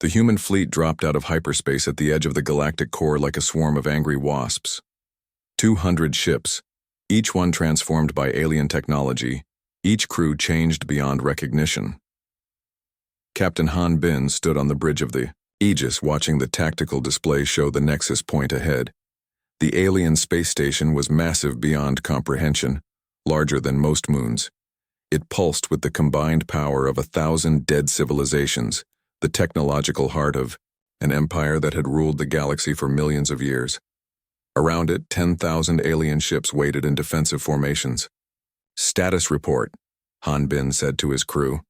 The human fleet dropped out of hyperspace at the edge of the galactic core like a swarm of angry wasps. 200 ships, each one transformed by alien technology, each crew changed beyond recognition. Captain Han Bin stood on the bridge of the Aegis watching the tactical display show the nexus point ahead. The alien space station was massive beyond comprehension, larger than most moons. It pulsed with the combined power of 1,000 dead civilizations, the technological heart of an empire that had ruled the galaxy for millions of years. Around it, 10,000 alien ships waited in defensive formations. "Status report," Han Bin said to his crew.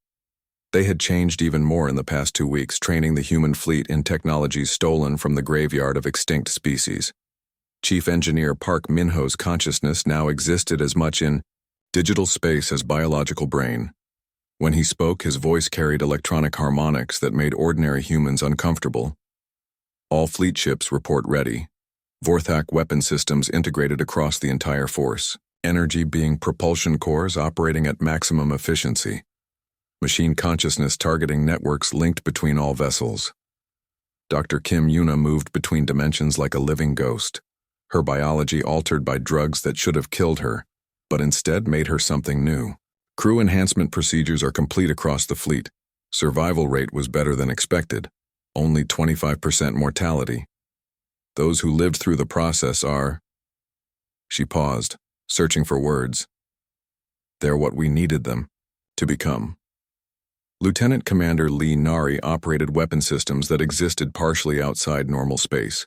They had changed even more in the past 2 weeks, training the human fleet in technologies stolen from the graveyard of extinct species. Chief Engineer Park Min-ho's consciousness now existed as much in digital space as biological brain. When he spoke, his voice carried electronic harmonics that made ordinary humans uncomfortable. All fleet ships report ready. Vorthak weapon systems integrated across the entire force. Energy being propulsion cores operating at maximum efficiency. Machine consciousness targeting networks linked between all vessels. Dr. Kim Yuna moved between dimensions like a living ghost. Her biology altered by drugs that should have killed her, but instead made her something new. Crew enhancement procedures are complete across the fleet. Survival rate was better than expected, only 25% mortality. Those who lived through the process are... She paused, searching for words. They're what we needed them to become. Lieutenant Commander Lee Nari operated weapon systems that existed partially outside normal space.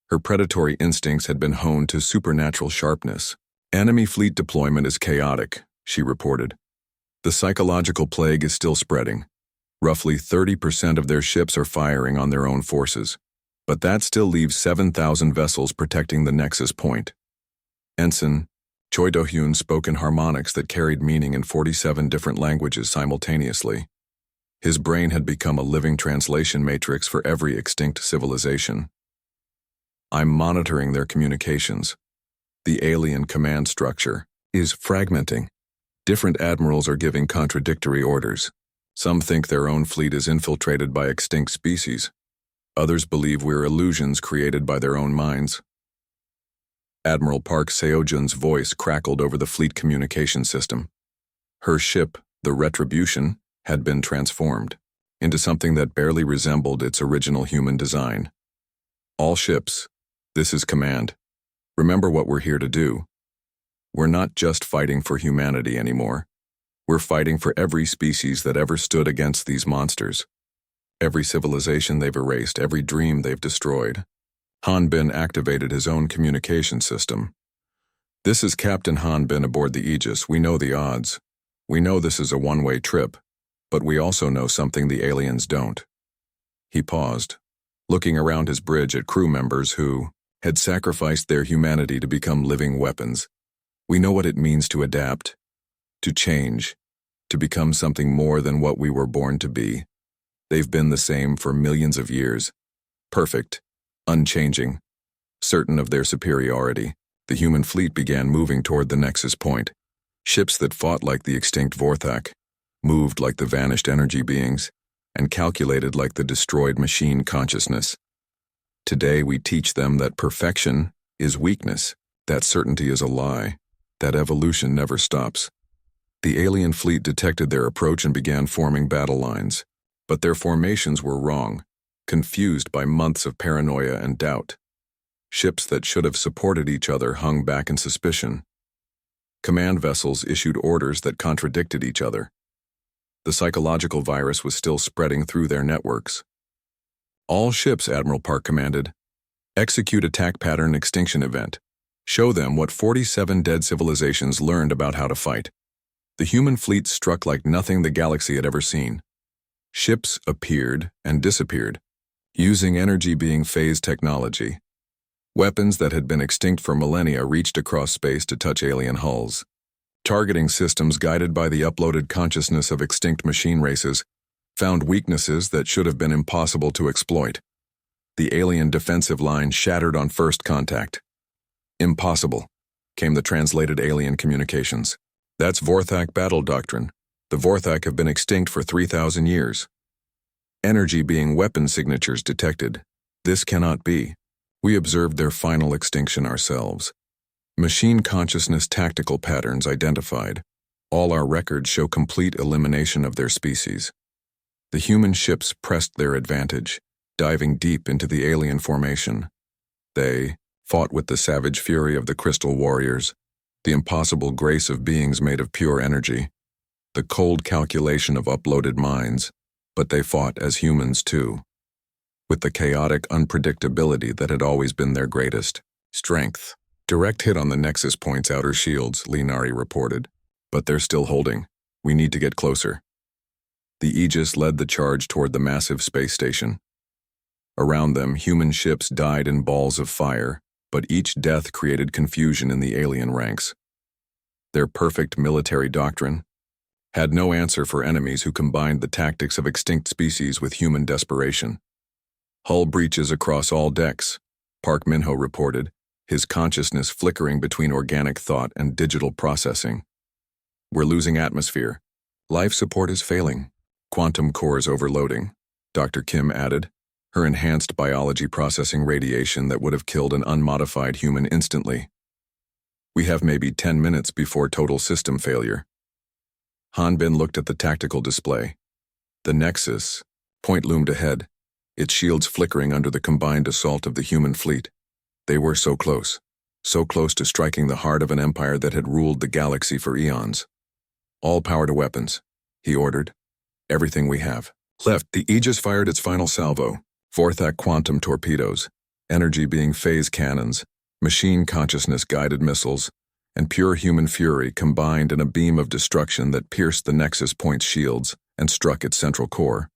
Her predatory instincts had been honed to supernatural sharpness. Enemy fleet deployment is chaotic, she reported. The psychological plague is still spreading. Roughly 30% of their ships are firing on their own forces, but that still leaves 7,000 vessels protecting the nexus point. Ensign Choi Do-hyun spoke in harmonics that carried meaning in 47 different languages simultaneously. His brain had become a living translation matrix for every extinct civilization. I'm monitoring their communications. The alien command structure is fragmenting. Different admirals are giving contradictory orders. Some think their own fleet is infiltrated by extinct species. Others believe we're illusions created by their own minds. Admiral Park Seo-jun's voice crackled over the fleet communication system. Her ship, the Retribution, had been transformed into something that barely resembled its original human design. All ships, this is command. Remember what we're here to do. We're not just fighting for humanity anymore. We're fighting for every species that ever stood against these monsters. Every civilization they've erased, every dream they've destroyed. Han Bin activated his own communication system. This is Captain Han Bin aboard the Aegis. We know the odds. We know this is a one-way trip, but we also know something the aliens don't. He paused, looking around his bridge at crew members who had sacrificed their humanity to become living weapons. We know what it means to adapt, to change, to become something more than what we were born to be. They've been the same for millions of years. Perfect, unchanging, certain of their superiority. The human fleet began moving toward the nexus point. Ships that fought like the extinct Vorthak, moved like the vanished energy beings, and calculated like the destroyed machine consciousness. Today we teach them that perfection is weakness, that certainty is a lie, that evolution never stops. The alien fleet detected their approach and began forming battle lines, but their formations were wrong, confused by months of paranoia and doubt. Ships that should have supported each other hung back in suspicion. Command vessels issued orders that contradicted each other. The psychological virus was still spreading through their networks. All ships, Admiral Park commanded. Execute attack pattern extinction event. Show them what 47 dead civilizations learned about how to fight. The human fleet struck like nothing the galaxy had ever seen. Ships appeared and disappeared, using energy being phase technology. Weapons that had been extinct for millennia reached across space to touch alien hulls. Targeting systems guided by the uploaded consciousness of extinct machine races found weaknesses that should have been impossible to exploit. The alien defensive line shattered on first contact. Impossible, came the translated alien communications. That's Vorthak battle doctrine. The Vorthak have been extinct for 3,000 years. Energy being weapon signatures detected. This cannot be. We observed their final extinction ourselves. Machine consciousness tactical patterns identified. All our records show complete elimination of their species. The human ships pressed their advantage, diving deep into the alien formation. They fought with the savage fury of the crystal warriors, the impossible grace of beings made of pure energy, the cold calculation of uploaded minds, but they fought as humans too, with the chaotic unpredictability that had always been their greatest strength. Direct hit on the Nexus Point's outer shields, Linari reported, but they're still holding. We need to get closer. The Aegis led the charge toward the massive space station. Around them, human ships died in balls of fire, but each death created confusion in the alien ranks. Their perfect military doctrine had no answer for enemies who combined the tactics of extinct species with human desperation. Hull breaches across all decks, Park Minho reported, his consciousness flickering between organic thought and digital processing. We're losing atmosphere. Life support is failing. Quantum cores overloading, Dr. Kim added, her enhanced biology processing radiation that would have killed an unmodified human instantly. We have maybe 10 minutes before total system failure. Hanbin looked at the tactical display. The Nexus Point loomed ahead, its shields flickering under the combined assault of the human fleet. They were so close to striking the heart of an empire that had ruled the galaxy for eons. All power to weapons, he ordered. Everything we have left. The Aegis fired its final salvo, Vorthak quantum torpedoes, energy being phase cannons, machine consciousness guided missiles, and pure human fury combined in a beam of destruction that pierced the Nexus Point's shields and struck its central core.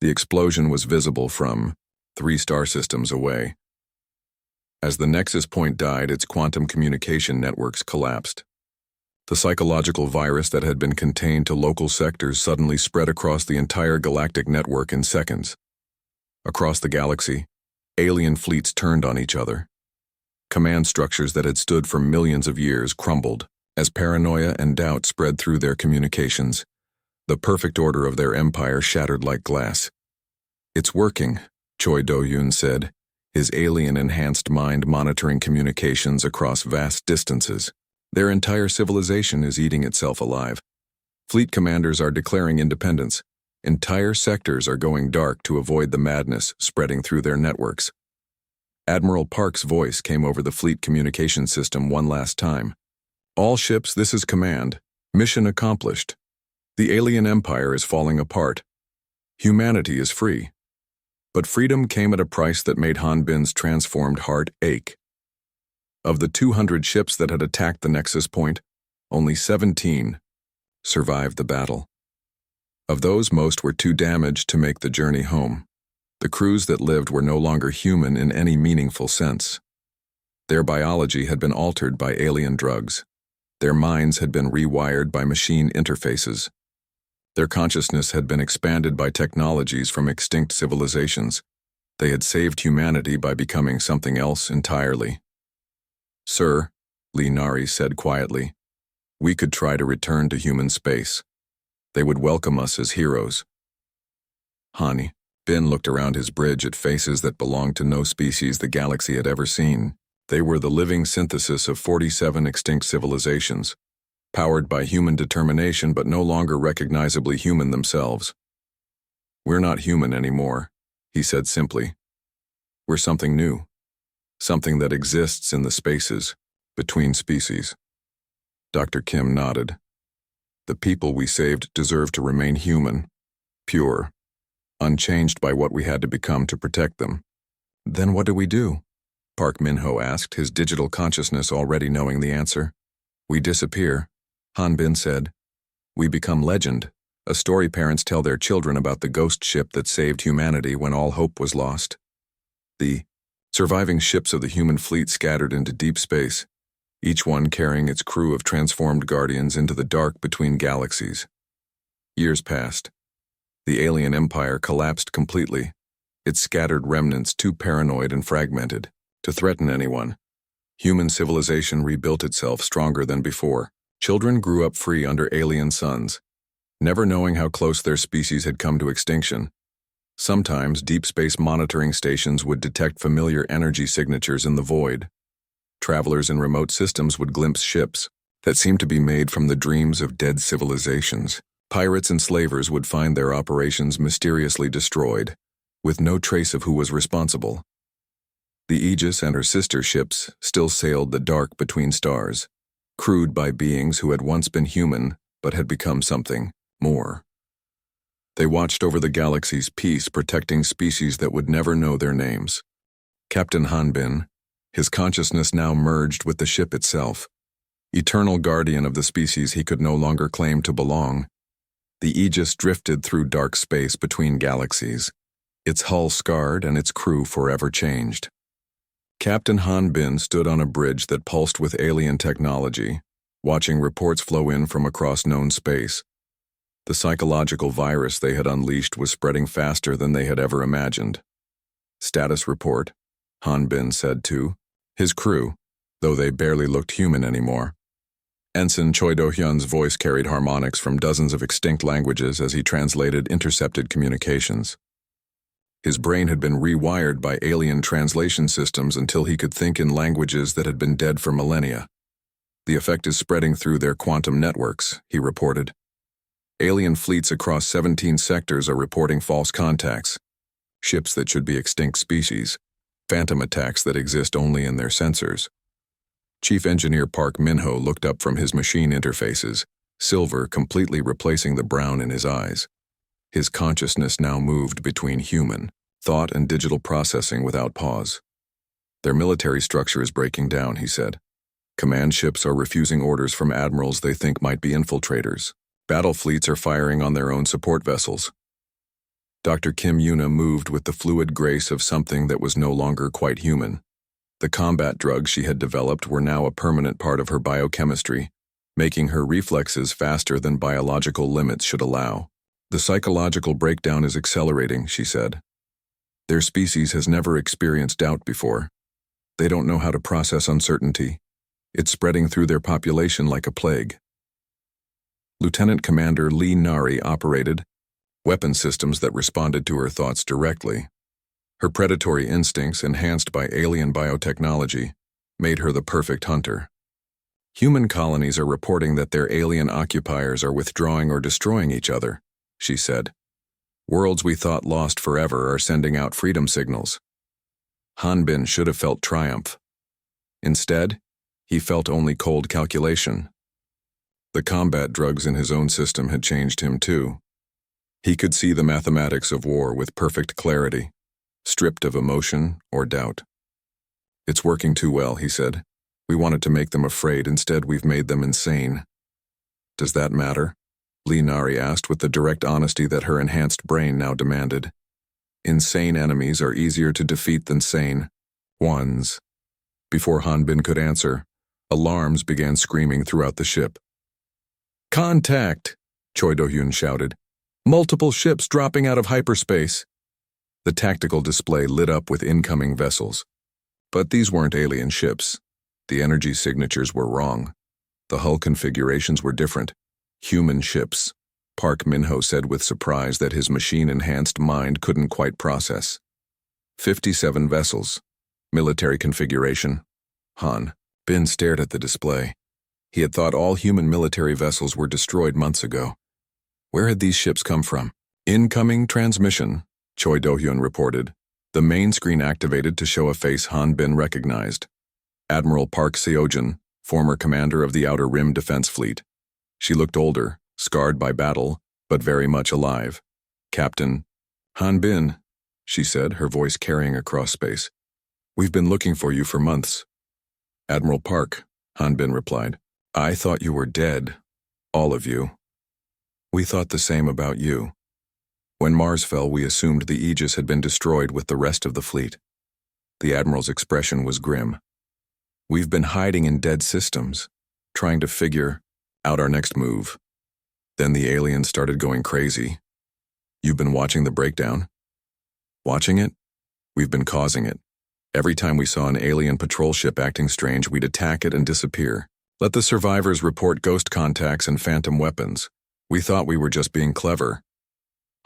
The explosion was visible from 3 star systems away. As the Nexus Point died, its quantum communication networks collapsed. The psychological virus that had been contained to local sectors suddenly spread across the entire galactic network in seconds. Across the galaxy, alien fleets turned on each other. Command structures that had stood for millions of years crumbled as paranoia and doubt spread through their communications. The perfect order of their empire shattered like glass. It's working, Choi Do-yoon said, his alien-enhanced mind monitoring communications across vast distances. Their entire civilization is eating itself alive. Fleet commanders are declaring independence. Entire sectors are going dark to avoid the madness spreading through their networks. Admiral Park's voice came over the fleet communication system one last time. All ships, this is command. Mission accomplished. The alien empire is falling apart. Humanity is free. But freedom came at a price that made Hanbin's transformed heart ache. Of the 200 ships that had attacked the Nexus Point, only 17 survived the battle. Of those, most were too damaged to make the journey home. The crews that lived were no longer human in any meaningful sense. Their biology had been altered by alien drugs. Their minds had been rewired by machine interfaces. Their consciousness had been expanded by technologies from extinct civilizations. They had saved humanity by becoming something else entirely. Sir, Linari said quietly, we could try to return to human space. They would welcome us as heroes. Hani, Ben looked around his bridge at faces that belonged to no species the galaxy had ever seen. They were the living synthesis of 47 extinct civilizations, powered by human determination but no longer recognizably human themselves. We're not human anymore, he said simply. We're something new. Something that exists in the spaces between species. Dr. Kim nodded. The people we saved deserve to remain human, pure, unchanged by what we had to become to protect them. Then what do we do? Park Minho asked, his digital consciousness already knowing the answer. We disappear, Hanbin said. We become legend, a story parents tell their children about the ghost ship that saved humanity when all hope was lost. The surviving ships of the human fleet scattered into deep space, each one carrying its crew of transformed guardians into the dark between galaxies. Years passed. The alien empire collapsed completely, its scattered remnants too paranoid and fragmented to threaten anyone. Human civilization rebuilt itself stronger than before. Children grew up free under alien suns, never knowing how close their species had come to extinction. Sometimes deep space monitoring stations would detect familiar energy signatures in the void. Travelers in remote systems would glimpse ships that seemed to be made from the dreams of dead civilizations. Pirates and slavers would find their operations mysteriously destroyed, with no trace of who was responsible. The Aegis and her sister ships still sailed the dark between stars, crewed by beings who had once been human but had become something more. They watched over the galaxy's peace, protecting species that would never know their names. Captain Hanbin, his consciousness now merged with the ship itself, eternal guardian of the species he could no longer claim to belong. The Aegis drifted through dark space between galaxies, its hull scarred and its crew forever changed. Captain Hanbin stood on a bridge that pulsed with alien technology, watching reports flow in from across known space. The psychological virus they had unleashed was spreading faster than they had ever imagined. Status report, Hanbin said to his crew, though they barely looked human anymore. Ensign Choi Do-hyun's voice carried harmonics from dozens of extinct languages as he translated intercepted communications. His brain had been rewired by alien translation systems until he could think in languages that had been dead for millennia. The effect is spreading through their quantum networks, he reported. Alien fleets across 17 sectors are reporting false contacts, ships that should be extinct species, phantom attacks that exist only in their sensors. Chief Engineer Park Min-ho looked up from his machine interfaces, silver completely replacing the brown in his eyes. His consciousness now moved between human, thought and digital processing without pause. Their military structure is breaking down, he said. Command ships are refusing orders from admirals they think might be infiltrators. Battle fleets are firing on their own support vessels. Dr. Kim Yuna moved with the fluid grace of something that was no longer quite human. The combat drugs she had developed were now a permanent part of her biochemistry, making her reflexes faster than biological limits should allow. The psychological breakdown is accelerating, she said. Their species has never experienced doubt before. They don't know how to process uncertainty. It's spreading through their population like a plague. Lieutenant Commander Lee Nari operated weapon systems that responded to her thoughts directly. Her predatory instincts, enhanced by alien biotechnology, made her the perfect hunter. Human colonies are reporting that their alien occupiers are withdrawing or destroying each other, she said. Worlds we thought lost forever are sending out freedom signals. Hanbin should have felt triumph. Instead, he felt only cold calculation. The combat drugs in his own system had changed him too. He could see the mathematics of war with perfect clarity, stripped of emotion or doubt. It's working too well, he said. We wanted to make them afraid, instead we've made them insane. Does that matter? Lee Nari asked with the direct honesty that her enhanced brain now demanded. Insane enemies are easier to defeat than sane ones. Before Hanbin could answer, alarms began screaming throughout the ship. Contact! Choi Do-hyun shouted. Multiple ships dropping out of hyperspace. The tactical display lit up with incoming vessels. But these weren't alien ships. The energy signatures were wrong. The hull configurations were different. Human ships, Park Min-ho said with surprise that his machine-enhanced mind couldn't quite process. 57 vessels. Military configuration. Han Bin stared at the display. He had thought all human military vessels were destroyed months ago. Where had these ships come from? Incoming transmission, Choi Do-hyun reported. The main screen activated to show a face Han Bin recognized. Admiral Park Seo-jin, former commander of the Outer Rim Defense Fleet. She looked older, scarred by battle, but very much alive. Captain Han Bin, she said, her voice carrying across space. We've been looking for you for months. Admiral Park, Han Bin replied. I thought you were dead, all of you. We thought the same about you. When Mars fell, we assumed the Aegis had been destroyed with the rest of the fleet. The Admiral's expression was grim. We've been hiding in dead systems, trying to figure out our next move. Then the aliens started going crazy. You've been watching the breakdown? Watching it? We've been causing it. Every time we saw an alien patrol ship acting strange, we'd attack it and disappear. Let the survivors report ghost contacts and phantom weapons. We thought we were just being clever.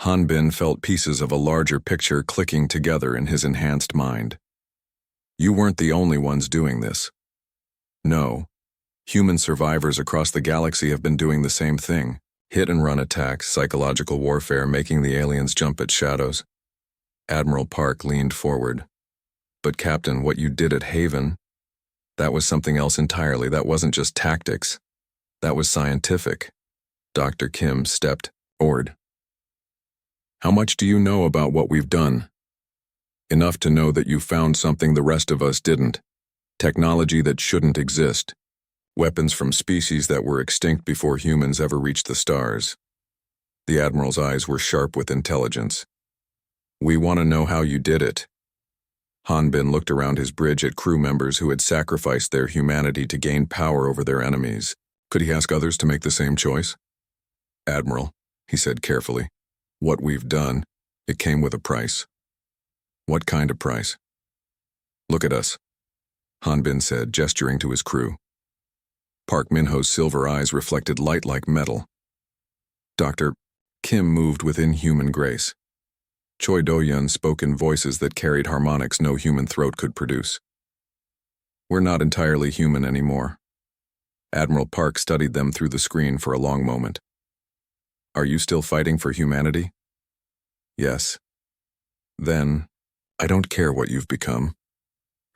Han Bin felt pieces of a larger picture clicking together in his enhanced mind. You weren't the only ones doing this. No. Human survivors across the galaxy have been doing the same thing. Hit-and-run attacks, psychological warfare, making the aliens jump at shadows. Admiral Park leaned forward. But Captain, what you did at Haven, that was something else entirely. That wasn't just tactics. That was scientific. Dr. Kim stepped forward. How much do you know about what we've done? Enough to know that you found something the rest of us didn't. Technology that shouldn't exist. Weapons from species that were extinct before humans ever reached the stars. The Admiral's eyes were sharp with intelligence. We want to know how you did it. Han Bin looked around his bridge at crew members who had sacrificed their humanity to gain power over their enemies. Could he ask others to make the same choice? Admiral, he said carefully, what we've done, it came with a price. What kind of price? Look at us, Han Bin said, gesturing to his crew. Park Min-ho's silver eyes reflected light like metal. Dr. Kim moved with inhuman grace. Choi Do-yun spoke in voices that carried harmonics no human throat could produce. We're not entirely human anymore. Admiral Park studied them through the screen for a long moment. Are you still fighting for humanity? Yes. Then, I don't care what you've become.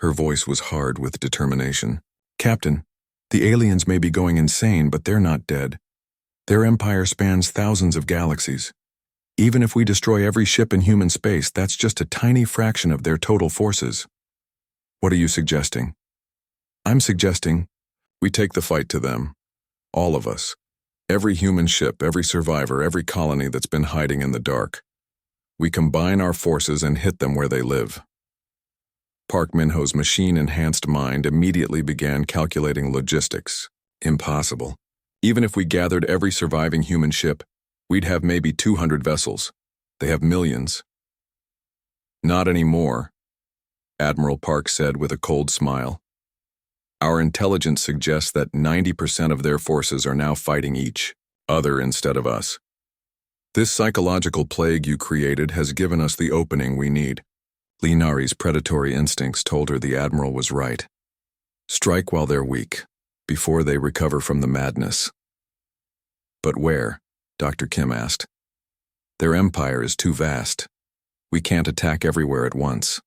Her voice was hard with determination. Captain, the aliens may be going insane, but they're not dead. Their empire spans thousands of galaxies. Even if we destroy every ship in human space, that's just a tiny fraction of their total forces. What are you suggesting? I'm suggesting we take the fight to them. All of us. Every human ship, every survivor, every colony that's been hiding in the dark. We combine our forces and hit them where they live. Park Min-ho's machine-enhanced mind immediately began calculating logistics. Impossible. Even if we gathered every surviving human ship, we'd have maybe 200 vessels. They have millions. Not anymore, Admiral Park said with a cold smile. Our intelligence suggests that 90% of their forces are now fighting each other instead of us. This psychological plague you created has given us the opening we need. Linari's predatory instincts told her the Admiral was right. Strike while they're weak, before they recover from the madness. But where? Dr. Kim asked. Their empire is too vast. We can't attack everywhere at once.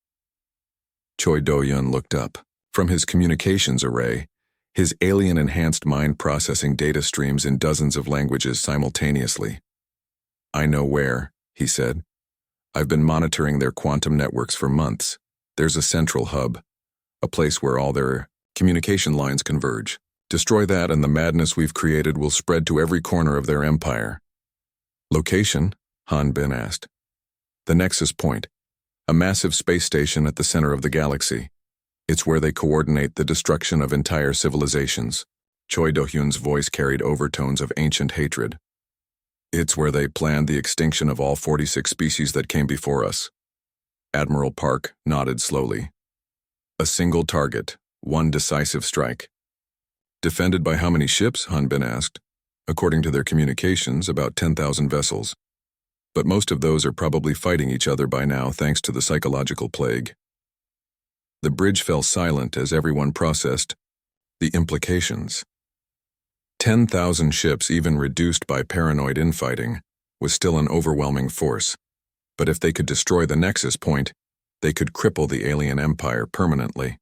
Choi Do-yun looked up. From his communications array, his alien-enhanced mind processing data streams in dozens of languages simultaneously. I know where, he said. I've been monitoring their quantum networks for months. There's a central hub, a place where all their communication lines converge. Destroy that and the madness we've created will spread to every corner of their empire. Location? Han Bin asked. The Nexus Point, a massive space station at the center of the galaxy. It's where they coordinate the destruction of entire civilizations. Choi Do-hyun's voice carried overtones of ancient hatred. It's where they planned the extinction of all 46 species that came before us. Admiral Park nodded slowly. A single target, one decisive strike. Defended by how many ships? Han Bin asked. According to their communications, about 10,000 vessels. But most of those are probably fighting each other by now thanks to the psychological plague. The bridge fell silent as everyone processed the implications. 10,000 ships, even reduced by paranoid infighting, was still an overwhelming force. But if they could destroy the Nexus Point, they could cripple the alien empire permanently.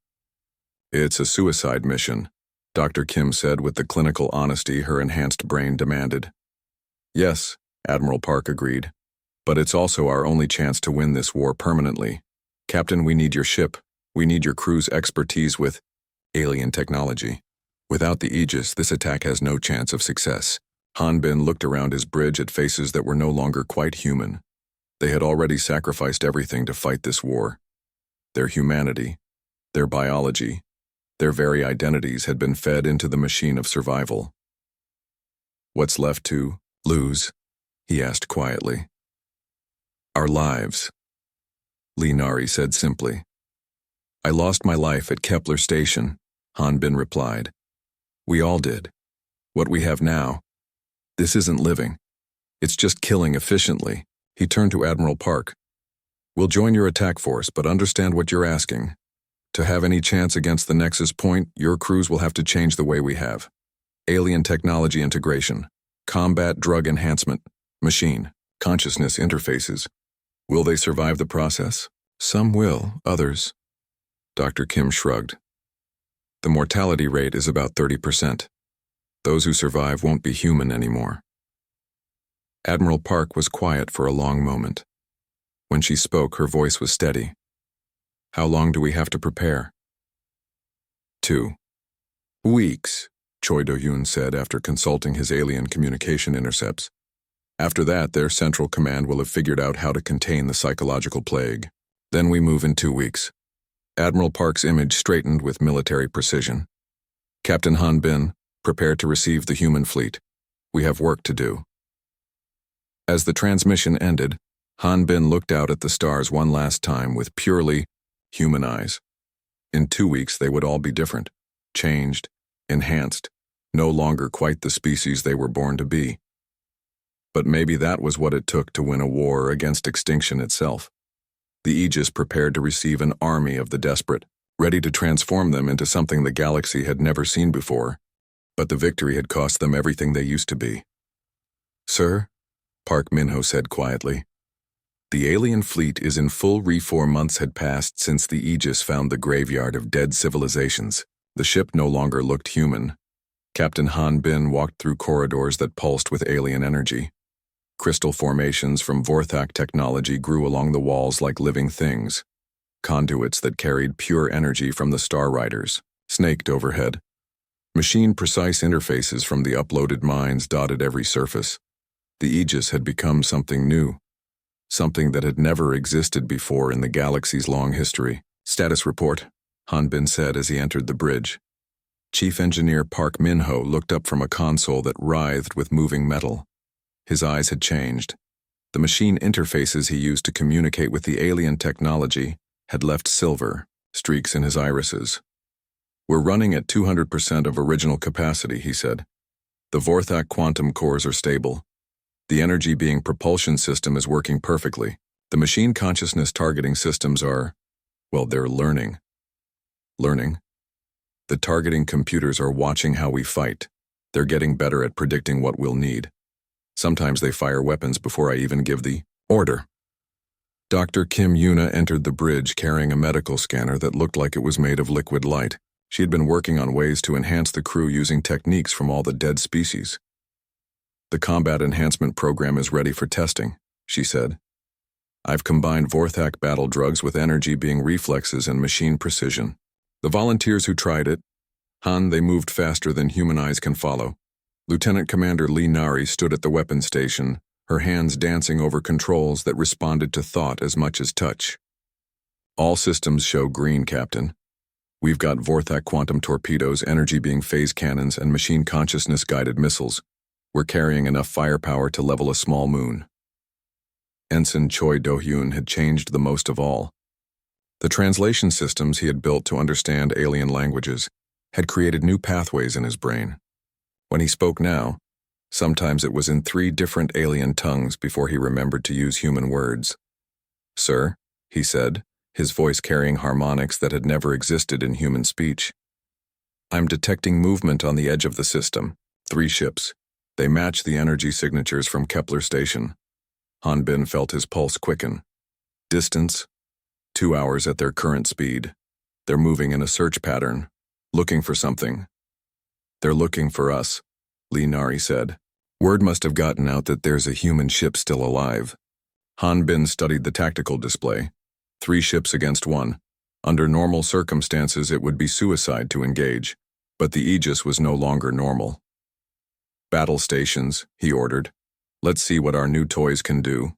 It's a suicide mission, Dr. Kim said with the clinical honesty her enhanced brain demanded. Yes, Admiral Park agreed. But it's also our only chance to win this war permanently. Captain, we need your ship. We need your crew's expertise with alien technology. Without the Aegis, this attack has no chance of success. Han Bin looked around his bridge at faces that were no longer quite human. They had already sacrificed everything to fight this war. Their humanity, their biology, their very identities had been fed into the machine of survival. What's left to lose? He asked quietly. Our lives, Linari said simply. I lost my life at Kepler Station, Han Bin replied. We all did. What we have now, this isn't living. It's just killing efficiently. He turned to Admiral Park. We'll join your attack force, but understand what you're asking. To have any chance against the Nexus Point, your crews will have to change the way we have. Alien technology integration, combat drug enhancement, machine, consciousness interfaces. Will they survive the process? Some will, others. Dr. Kim shrugged. The mortality rate is about 30%. Those who survive won't be human anymore. Admiral Park was quiet for a long moment. When she spoke, her voice was steady. How long do we have to prepare? 2 weeks, Choi Do-yoon said after consulting his alien communication intercepts. After that, their central command will have figured out how to contain the psychological plague. Then we move in 2 weeks. Admiral Park's image straightened with military precision. Captain Han Bin, prepare to receive the human fleet. We have work to do. As the transmission ended, Han Bin looked out at the stars one last time with purely human eyes. In 2 weeks, they would all be different, changed, enhanced, no longer quite the species they were born to be. But maybe that was what it took to win a war against extinction itself. The Aegis prepared to receive an army of the desperate, ready to transform them into something the galaxy had never seen before, but the victory had cost them everything they used to be. Sir, Park Min-ho said quietly, the alien fleet is in full re-4 months had passed since the Aegis found the graveyard of dead civilizations. The ship no longer looked human. Captain Han Bin walked through corridors that pulsed with alien energy. Crystal formations from Vorthak technology grew along the walls like living things. Conduits that carried pure energy from the Star Riders snaked overhead. Machine-precise interfaces from the uploaded minds dotted every surface. The Aegis had become something new, something that had never existed before in the galaxy's long history. Status report, Han Bin said as he entered the bridge. Chief Engineer Park Min-ho looked up from a console that writhed with moving metal. His eyes had changed. The machine interfaces he used to communicate with the alien technology had left silver, streaks in his irises. We're running at 200% of original capacity, he said. The Vorthak quantum cores are stable. The energy being propulsion system is working perfectly. The machine consciousness targeting systems are, well, they're learning. Learning? The targeting computers are watching how we fight. They're getting better at predicting what we'll need. Sometimes they fire weapons before I even give the order. Dr. Kim Yuna entered the bridge carrying a medical scanner that looked like it was made of liquid light. She had been working on ways to enhance the crew using techniques from all the dead species. The combat enhancement program is ready for testing, she said. I've combined Vorthak battle drugs with energy being reflexes and machine precision. The volunteers who tried it, they moved faster than human eyes can follow. Lieutenant Commander Lee Nari stood at the weapons station, her hands dancing over controls that responded to thought as much as touch. All systems show green, Captain. We've got Vorthak quantum torpedoes, energy being phase cannons, and machine consciousness guided missiles. We're carrying enough firepower to level a small moon. Ensign Choi Do-hyun had changed the most of all. The translation systems he had built to understand alien languages had created new pathways in his brain. When he spoke now, sometimes it was in 3 different alien tongues before he remembered to use human words. Sir, he said, his voice carrying harmonics that had never existed in human speech. I'm detecting movement on the edge of the system. 3 ships. They match the energy signatures from Kepler Station. Han Bin felt his pulse quicken. Distance, 2 hours at their current speed. They're moving in a search pattern, looking for something. They're looking for us, Lee Nari said. Word must have gotten out that there's a human ship still alive. Han Bin studied the tactical display. 3 ships against 1. Under normal circumstances, it would be suicide to engage, but the Aegis was no longer normal. Battle stations, he ordered. Let's see what our new toys can do.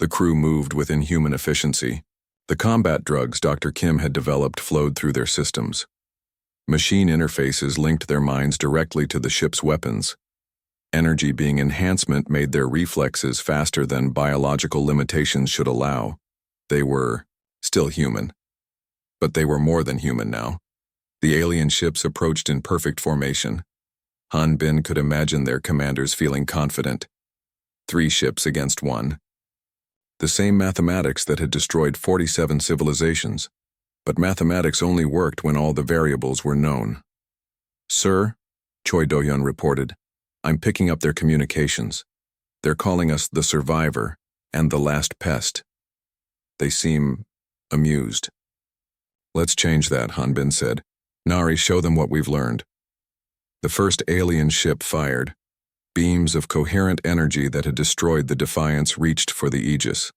The crew moved with inhuman efficiency. The combat drugs Dr. Kim had developed flowed through their systems. Machine interfaces linked their minds directly to the ship's weapons. Energy being enhancement made their reflexes faster than biological limitations should allow. They were still human. But they were more than human now. The alien ships approached in perfect formation. Han Bin could imagine their commanders feeling confident. 3 ships against 1. The same mathematics that had destroyed 47 civilizations. But mathematics only worked when all the variables were known. "Sir," Choi Do-hyun reported, "I'm picking up their communications. They're calling us the Survivor and the Last Pest." They seem amused. "Let's change that," Hanbin said. "Nari, show them what we've learned." The first alien ship fired. Beams of coherent energy that had destroyed the Defiance reached for the Aegis.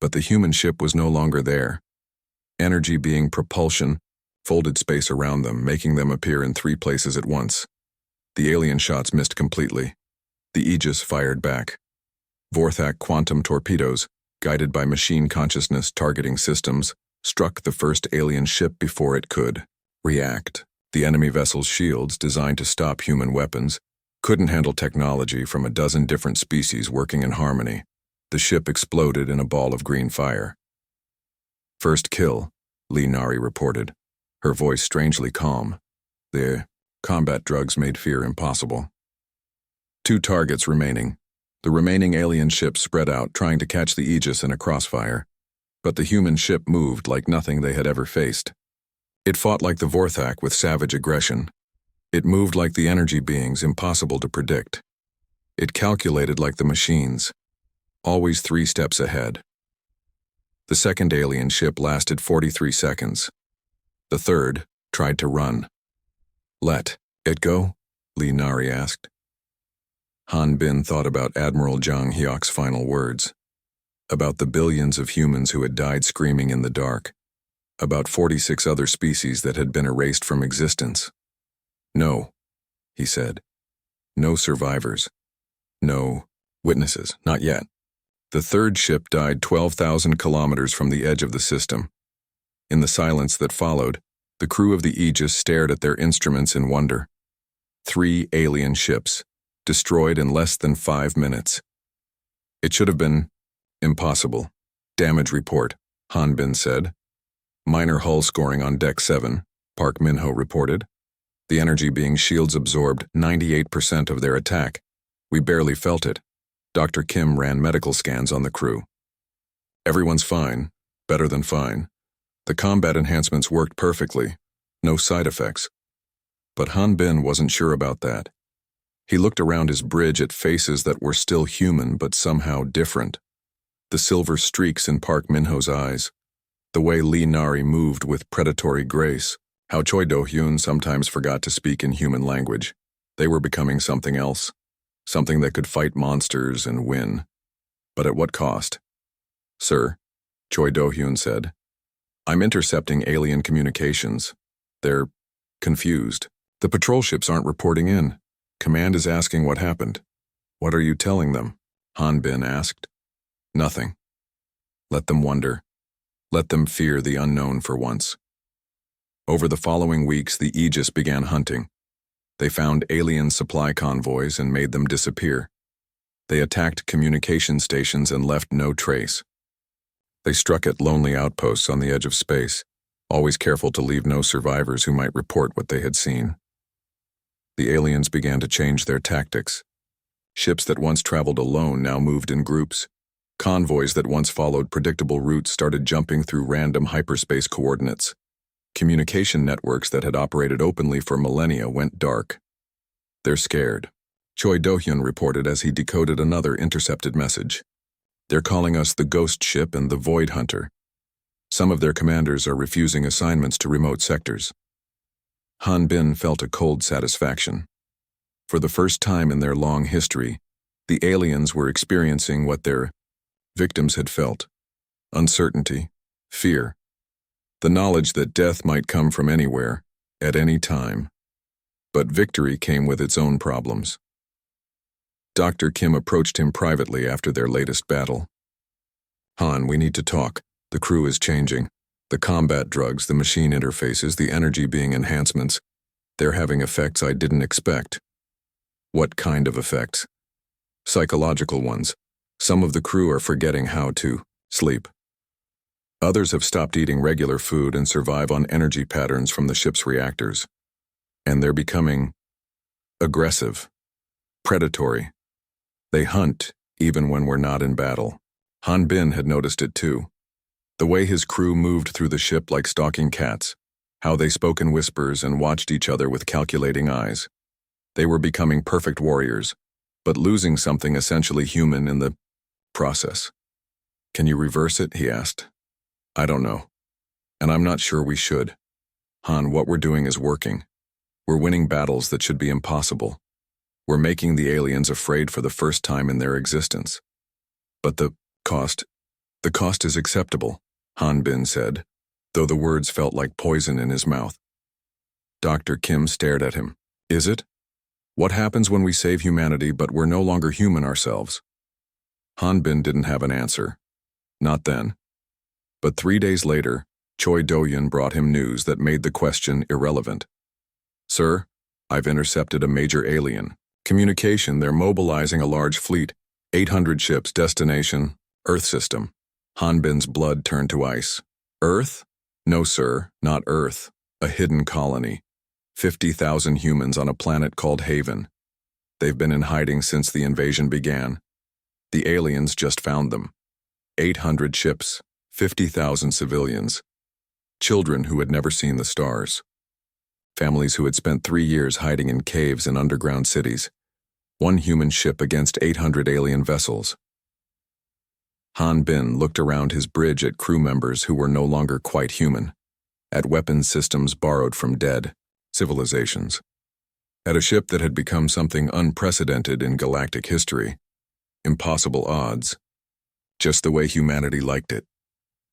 But the human ship was no longer there. Energy being propulsion folded space around them, making them appear in 3 places at once. The alien shots missed completely. The Aegis fired back. Vorthak quantum torpedoes, guided by machine consciousness targeting systems, struck the first alien ship before it could react. The enemy vessel's shields, designed to stop human weapons, couldn't handle technology from a dozen different species working in harmony. The ship exploded in a ball of green fire. "First kill," Lee Nari reported, her voice strangely calm. The combat drugs made fear impossible. 2 targets remaining. The remaining alien ships spread out, trying to catch the Aegis in a crossfire. But the human ship moved like nothing they had ever faced. It fought like the Vorthak with savage aggression. It moved like the energy beings, impossible to predict. It calculated like the machines, always 3 steps ahead. The second alien ship lasted 43 seconds. The third tried to run. "Let it go?" Lee Nari asked. Han Bin thought about Admiral Jang Hyok's final words. About the billions of humans who had died screaming in the dark. About 46 other species that had been erased from existence. "No," he said. "No survivors. No witnesses, not yet." The third ship died 12,000 kilometers from the edge of the system. In the silence that followed, the crew of the Aegis stared at their instruments in wonder. 3 alien ships, destroyed in less than 5 minutes. "It should have been impossible." "Damage report," Han Bin said. "Minor hull scoring on Deck 7, Park Min-ho reported. The energy being shields absorbed 98% of their attack. We barely felt it. Dr. Kim ran medical scans on the crew. Everyone's fine, better than fine. The combat enhancements worked perfectly, no side effects." But Han Bin wasn't sure about that. He looked around his bridge at faces that were still human but somehow different. The silver streaks in Park Min-ho's eyes. The way Lee Nari moved with predatory grace. How Choi Do-hyun sometimes forgot to speak in human language. They were becoming something else. Something that could fight monsters and win. But at what cost? "Sir," Choi Do-hyun said, "I'm intercepting alien communications. They're confused. The patrol ships aren't reporting in. Command is asking what happened." "What are you telling them?" Han Bin asked. "Nothing. Let them wonder. Let them fear the unknown for once." Over the following weeks, the Aegis began hunting. They found alien supply convoys and made them disappear. They attacked communication stations and left no trace. They struck at lonely outposts on the edge of space, always careful to leave no survivors who might report what they had seen. The aliens began to change their tactics. Ships that once traveled alone now moved in groups. Convoys that once followed predictable routes started jumping through random hyperspace coordinates. Communication networks that had operated openly for millennia went dark. "They're scared," Choi Do-hyun reported as he decoded another intercepted message. "They're calling us the Ghost Ship and the Void Hunter. Some of their commanders are refusing assignments to remote sectors." Han Bin felt a cold satisfaction. For the first time in their long history, the aliens were experiencing what their victims had felt: uncertainty, fear, the knowledge that death might come from anywhere, at any time. But victory came with its own problems. Dr. Kim approached him privately after their latest battle. "Han, we need to talk. The crew is changing. The combat drugs, the machine interfaces, the energy being enhancements, they're having effects I didn't expect." "What kind of effects?" "Psychological ones. Some of the crew are forgetting how to sleep. Others have stopped eating regular food and survive on energy patterns from the ship's reactors. And they're becoming aggressive, predatory. They hunt even when we're not in battle." Han Bin had noticed it too. The way his crew moved through the ship like stalking cats, how they spoke in whispers and watched each other with calculating eyes. They were becoming perfect warriors, but losing something essentially human in the process. "Can you reverse it?" he asked. "I don't know. And I'm not sure we should. Han, what we're doing is working. We're winning battles that should be impossible. We're making the aliens afraid for the first time in their existence. But the cost is acceptable," Han Bin said, though the words felt like poison in his mouth. Dr. Kim stared at him. "Is it? What happens when we save humanity but we're no longer human ourselves?" Han Bin didn't have an answer. Not then. But 3 days later, Choi Do-yun brought him news that made the question irrelevant. "Sir, I've intercepted a major alien. Communication, they're mobilizing a large fleet. 800 ships, destination, Earth system." Han Bin's blood turned to ice. "Earth? No, sir, not Earth. A hidden colony. 50,000 humans on a planet called Haven. They've been in hiding since the invasion began. The aliens just found them. 800 ships, 50,000 civilians. Children who had never seen the stars. Families who had spent 3 years hiding in caves and underground cities. One human ship against 800 alien vessels." Han Bin looked around his bridge at crew members who were no longer quite human, at weapons systems borrowed from dead civilizations, at a ship that had become something unprecedented in galactic history. Impossible odds. Just the way humanity liked it.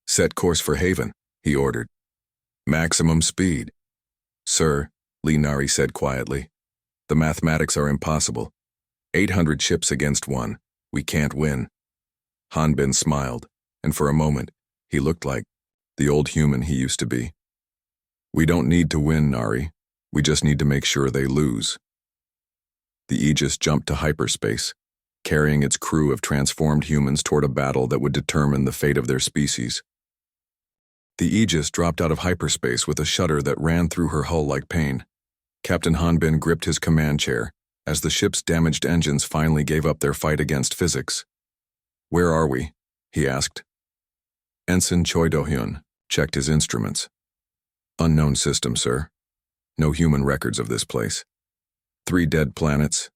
"Set course for Haven," he ordered. "Maximum speed." "Sir," Lee Nari said quietly, "the mathematics are impossible. 800 ships against one. We can't win." Han Bin smiled, and for a moment, he looked like the old human he used to be. "We don't need to win, Nari. We just need to make sure they lose." The Aegis jumped to hyperspace, carrying its crew of transformed humans toward a battle that would determine the fate of their species. The Aegis dropped out of hyperspace with a shudder that ran through her hull like pain. Captain Han Bin gripped his command chair as the ship's damaged engines finally gave up their fight against physics. "Where are we?" he asked. Ensign Choi Do-hyun checked his instruments. "Unknown system, sir. No human records of this place. 3 dead planets,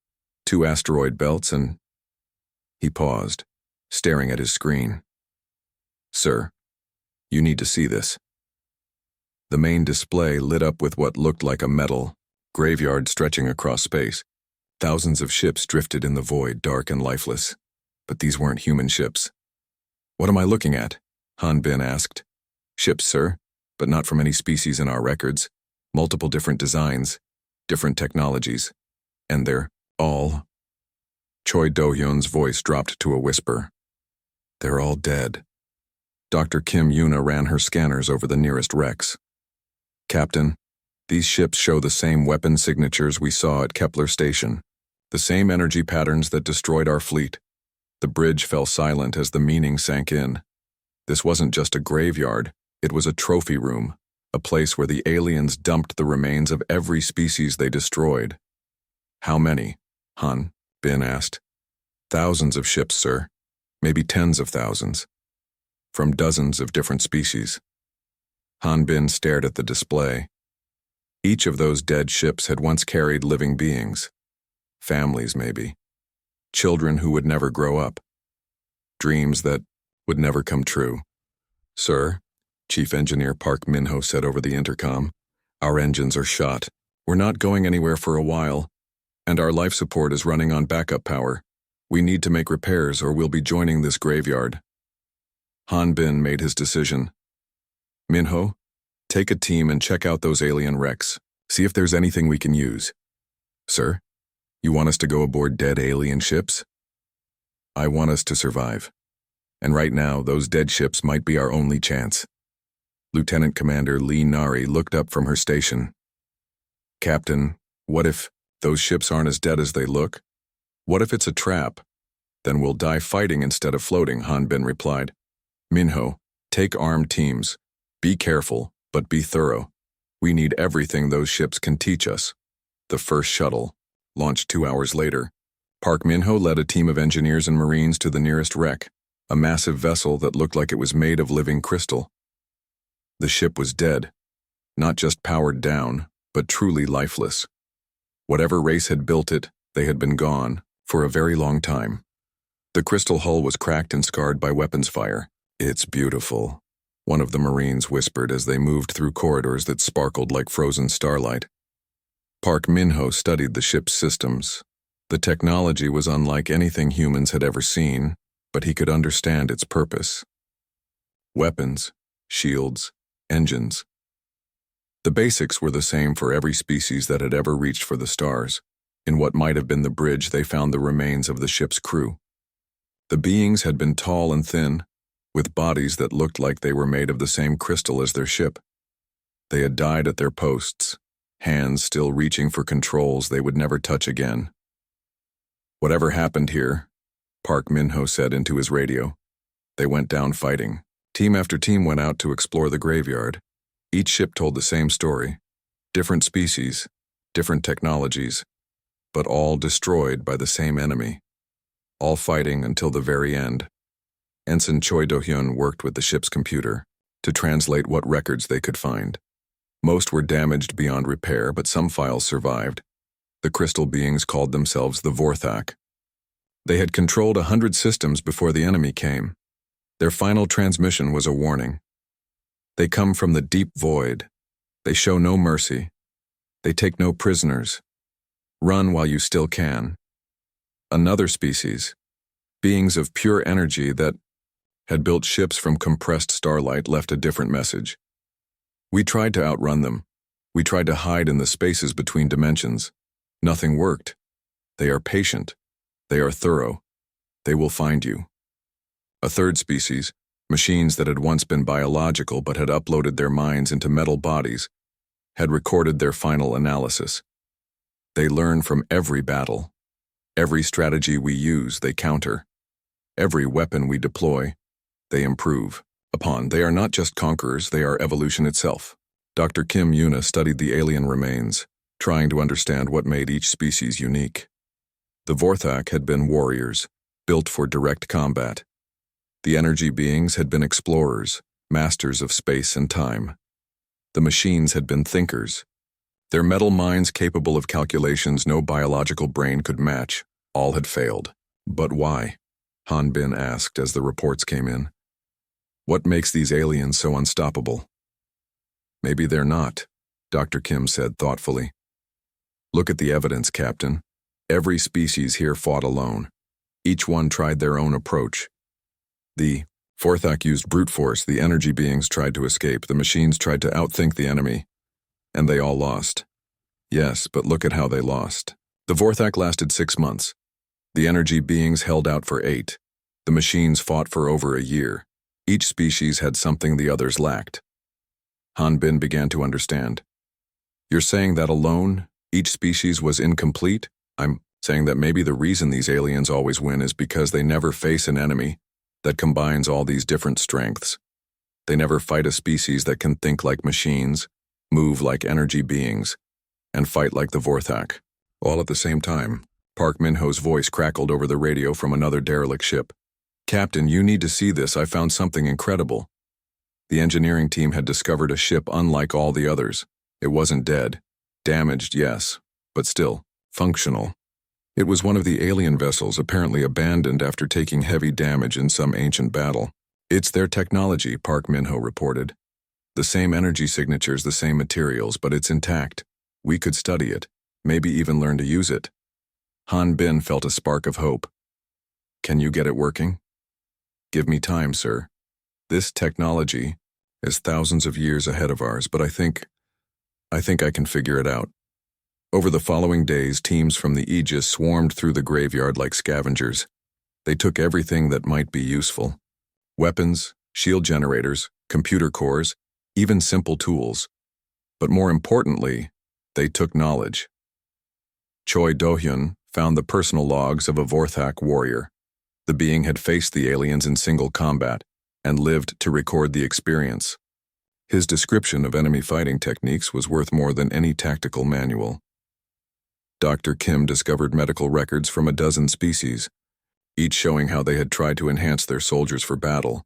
2 asteroid belts, and..." He paused, staring at his screen. "Sir, you need to see this." The main display lit up with what looked like a metal graveyard stretching across space. Thousands of ships drifted in the void, dark and lifeless. But these weren't human ships. "What am I looking at?" Han Bin asked. "Ships, sir, but not from any species in our records. Multiple different designs, different technologies. And they're all..." Choi Do-hyun's voice dropped to a whisper. "They're all dead." Dr. Kim Yuna ran her scanners over the nearest wrecks. "Captain, these ships show the same weapon signatures we saw at Kepler Station, the same energy patterns that destroyed our fleet." The bridge fell silent as the meaning sank in. This wasn't just a graveyard, it was a trophy room, a place where the aliens dumped the remains of every species they destroyed. "How many?" Han Bin asked. "Thousands of ships, sir. Maybe tens of thousands. From dozens of different species." Han Bin stared at the display. Each of those dead ships had once carried living beings. Families, maybe. Children who would never grow up. Dreams that would never come true. "Sir," Chief Engineer Park Min-ho said over the intercom, "our engines are shot. We're not going anywhere for a while, and our life support is running on backup power. We need to make repairs or we'll be joining this graveyard." Han Bin made his decision. "Min-ho, take a team and check out those alien wrecks. See if there's anything we can use." "Sir? You want us to go aboard dead alien ships?" "I want us to survive. And right now, those dead ships might be our only chance." Lieutenant Commander Lee Nari looked up from her station. "Captain, what if those ships aren't as dead as they look? What if it's a trap? Then we'll die fighting instead of floating," Han Bin replied. "Min-ho, take armed teams. Be careful, but be thorough. We need everything those ships can teach us." The first shuttle launched 2 hours later. Park Min-ho led a team of engineers and Marines to the nearest wreck, a massive vessel that looked like it was made of living crystal. The ship was dead, not just powered down, but truly lifeless. Whatever race had built it, they had been gone for a very long time. The crystal hull was cracked and scarred by weapons fire. "It's beautiful," one of the Marines whispered as they moved through corridors that sparkled like frozen starlight. Park Min-ho studied the ship's systems. The technology was unlike anything humans had ever seen, but he could understand its purpose. Weapons, shields, engines. The basics were the same for every species that had ever reached for the stars. In what might have been the bridge, they found the remains of the ship's crew. The beings had been tall and thin, with bodies that looked like they were made of the same crystal as their ship. They had died at their posts, hands still reaching for controls they would never touch again. "Whatever happened here," Park Min-ho said into his radio, "they went down fighting." Team after team went out to explore the graveyard. Each ship told the same story. Different species, different technologies, but all destroyed by the same enemy. All fighting until the very end. Ensign Choi Do-hyun worked with the ship's computer to translate what records they could find. Most were damaged beyond repair, but some files survived. The crystal beings called themselves the Vorthak. They had controlled 100 systems before the enemy came. Their final transmission was a warning. "They come from the deep void. They show no mercy. They take no prisoners. Run while you still can." Another species, beings of pure energy that had built ships from compressed starlight, left a different message. "We tried to outrun them. We tried to hide in the spaces between dimensions. Nothing worked. They are patient. They are thorough. They will find you." A third species, machines that had once been biological but had uploaded their minds into metal bodies, had recorded their final analysis. "They learn from every battle. Every strategy we use, they counter. Every weapon we deploy, they improve upon. They are not just conquerors, they are evolution itself." Dr. Kim Yuna studied the alien remains, trying to understand what made each species unique. The Vorthak had been warriors, built for direct combat. The energy beings had been explorers, masters of space and time. The machines had been thinkers, their metal minds capable of calculations no biological brain could match. All had failed. "But why?" Han Bin asked as the reports came in. "What makes these aliens so unstoppable?" "Maybe they're not," Dr. Kim said thoughtfully. "Look at the evidence, Captain. Every species here fought alone. Each one tried their own approach. The Vorthak used brute force, the energy beings tried to escape, the machines tried to outthink the enemy. And they all lost. Yes, but look at how they lost. The Vorthak lasted 6 months. The energy beings held out for 8. The machines fought for over a year. Each species had something the others lacked." Han Bin began to understand. "You're saying that alone, each species was incomplete? I'm saying that maybe the reason these aliens always win is because they never face an enemy that combines all these different strengths. They never fight a species that can think like machines, move like energy beings, and fight like the Vorthak." All at the same time, Park Min-ho's voice crackled over the radio from another derelict ship. "Captain, you need to see this. I found something incredible." The engineering team had discovered a ship unlike all the others. It wasn't dead. Damaged, yes, but still, functional. It was one of the alien vessels apparently abandoned after taking heavy damage in some ancient battle. "It's their technology," Park Min-ho reported. "The same energy signatures, the same materials, but it's intact. We could study it, maybe even learn to use it." Han Bin felt a spark of hope. "Can you get it working?" "Give me time, sir. This technology is thousands of years ahead of ours, but I think I can figure it out." Over the following days, teams from the Aegis swarmed through the graveyard like scavengers. They took everything that might be useful. Weapons, shield generators, computer cores, even simple tools. But more importantly, they took knowledge. Choi Do-hyun found the personal logs of a Vorthak warrior. The being had faced the aliens in single combat and lived to record the experience. His description of enemy fighting techniques was worth more than any tactical manual. Dr. Kim discovered medical records from a dozen species. each showing how they had tried to enhance their soldiers for battle.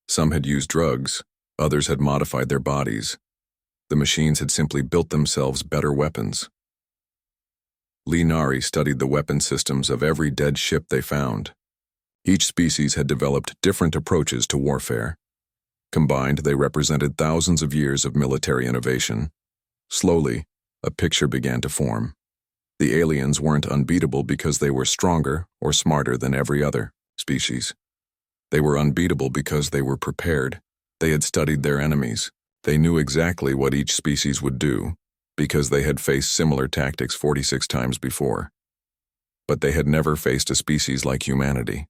Some had used drugs, others had modified their bodies. The machines had simply built themselves better weapons. Nari studied the weapon systems of every dead ship they found. Each species had developed different approaches to warfare. Combined, they represented thousands of years of military innovation. Slowly, a picture began to form. The aliens weren't unbeatable because they were stronger or smarter than every other species. They were unbeatable because they were prepared. They had studied their enemies. They knew exactly what each species would do, because they had faced similar tactics 46 times before. But they had never faced a species like humanity.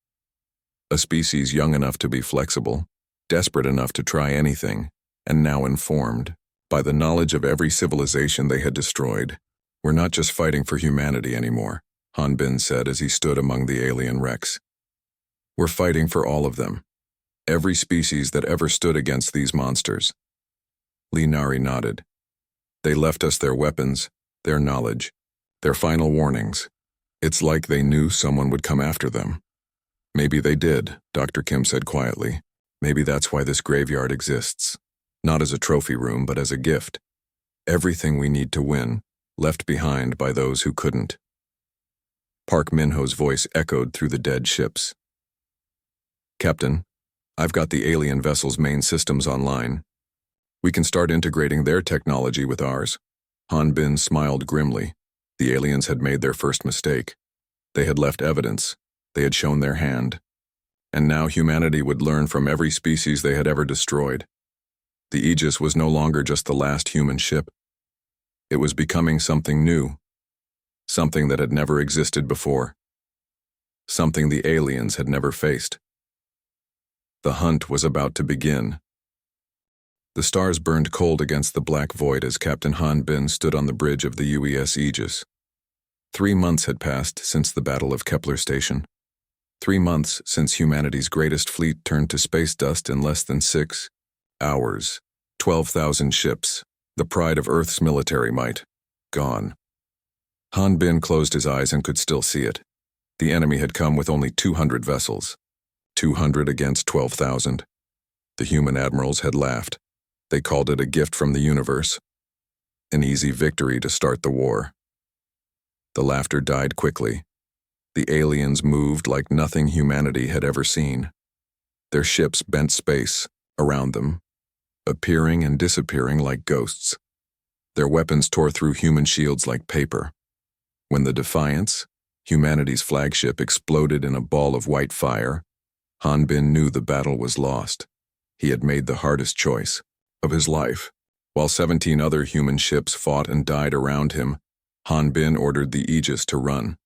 A species young enough to be flexible, desperate enough to try anything, and now informed by the knowledge of every civilization they had destroyed. "We're not just fighting for humanity anymore," Han Bin said as he stood among the alien wrecks. "We're fighting for all of them. Every species that ever stood against these monsters." Nari nodded. "They left us their weapons, their knowledge, their final warnings. It's like they knew someone would come after them." "Maybe they did," Dr. Kim said quietly. "Maybe that's why this graveyard exists. Not as a trophy room, but as a gift. Everything we need to win, left behind by those who couldn't." Park Min-ho's voice echoed through the dead ships. "Captain, I've got the alien vessel's main systems online. We can start integrating their technology with ours." Han Bin smiled grimly. The aliens had made their first mistake. They had left evidence. They had shown their hand. And now humanity would learn from every species they had ever destroyed. The Aegis was no longer just the last human ship. It was becoming something new. Something that had never existed before. Something the aliens had never faced. The hunt was about to begin. The stars burned cold against the black void as Captain Han Bin stood on the bridge of the UES Aegis. 3 months had passed since the Battle of Kepler Station. 3 months since humanity's greatest fleet turned to space dust in less than 6 hours. 12,000 ships, the pride of Earth's military might, gone. Han Bin closed his eyes and could still see it. The enemy had come with only 200 vessels. 200 against 12,000. The human admirals had laughed. They called it a gift from the universe. An easy victory to start the war. The laughter died quickly. The aliens moved like nothing humanity had ever seen. Their ships bent space around them, appearing and disappearing like ghosts. Their weapons tore through human shields like paper. When the Defiance, humanity's flagship, exploded in a ball of white fire, Han Bin knew the battle was lost. He had made the hardest choice of his life. While 17 other human ships fought and died around him, Han Bin ordered the Aegis to run.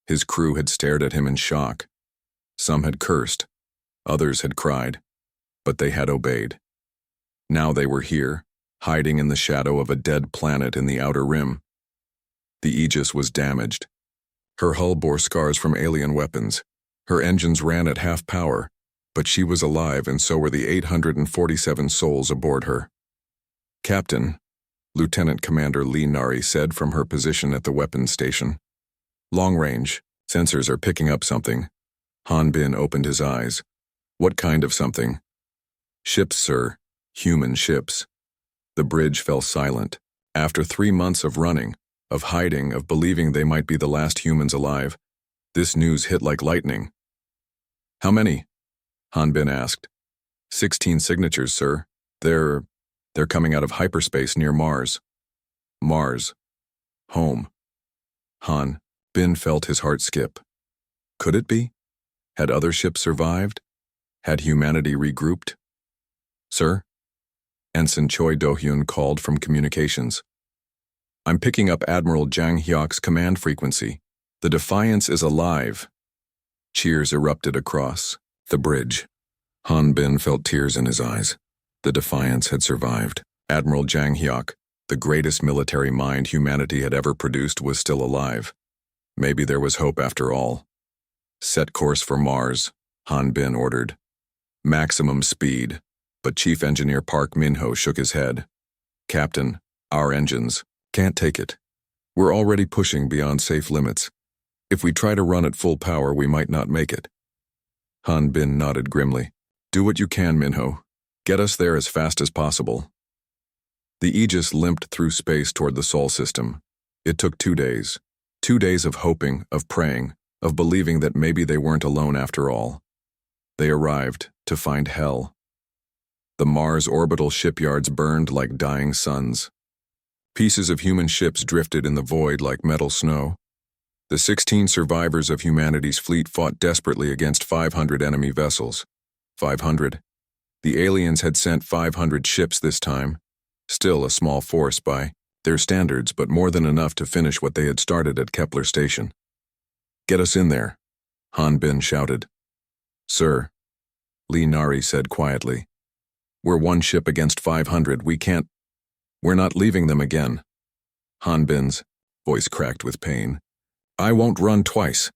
His crew had stared at him in shock. Some had cursed, others had cried, but they had obeyed. Now they were here, hiding in the shadow of a dead planet in the outer rim. The Aegis was damaged. Her hull bore scars from alien weapons. Her engines ran at half power, but she was alive and so were the 847 souls aboard her. "Captain," Lieutenant Commander Nari said from her position at the weapons station. "Long range, sensors are picking up something." Han Bin opened his eyes. "What kind of something?" "Ships, sir. Human ships." The bridge fell silent. After 3 months of running, of hiding, of believing they might be the last humans alive, this news hit like lightning. "How many?" Han Bin asked. 16 signatures, sir. They're coming out of hyperspace near Mars." Mars. Home. Han Bin felt his heart skip. Could it be? Had other ships survived? Had humanity regrouped? "Sir?" Ensign Choi Do-hyun called from communications. "I'm picking up Admiral Jang Hyok's command frequency. The Defiance is alive." Cheers erupted across the bridge. Han Bin felt tears in his eyes. The Defiance had survived. Admiral Jang Hyok, the greatest military mind humanity had ever produced, was still alive. Maybe there was hope after all. "Set course for Mars," Han Bin ordered. "Maximum speed," but Chief Engineer Park Min-ho shook his head. "Captain, our engines can't take it. We're already pushing beyond safe limits. If we try to run at full power, we might not make it. Han Bin nodded grimly. Do what you can, Minho. Get us there as fast as possible. The Aegis limped through space toward the Sol system. It took 2 days. 2 days of hoping, of praying, of believing that maybe they weren't alone after all. They arrived to find hell. The Mars orbital shipyards burned like dying suns. Pieces of human ships drifted in the void like metal snow. The 16 survivors of humanity's fleet fought desperately against 500 enemy vessels. 500. The aliens had sent 500 ships this time. Still a small force by their standards, but more than enough to finish what they had started at Kepler Station. Get us in there, Han Bin shouted. Sir, Li Nari said quietly. We're 1 ship against 500, we're not leaving them again. Han Bin's voice cracked with pain. I won't run twice.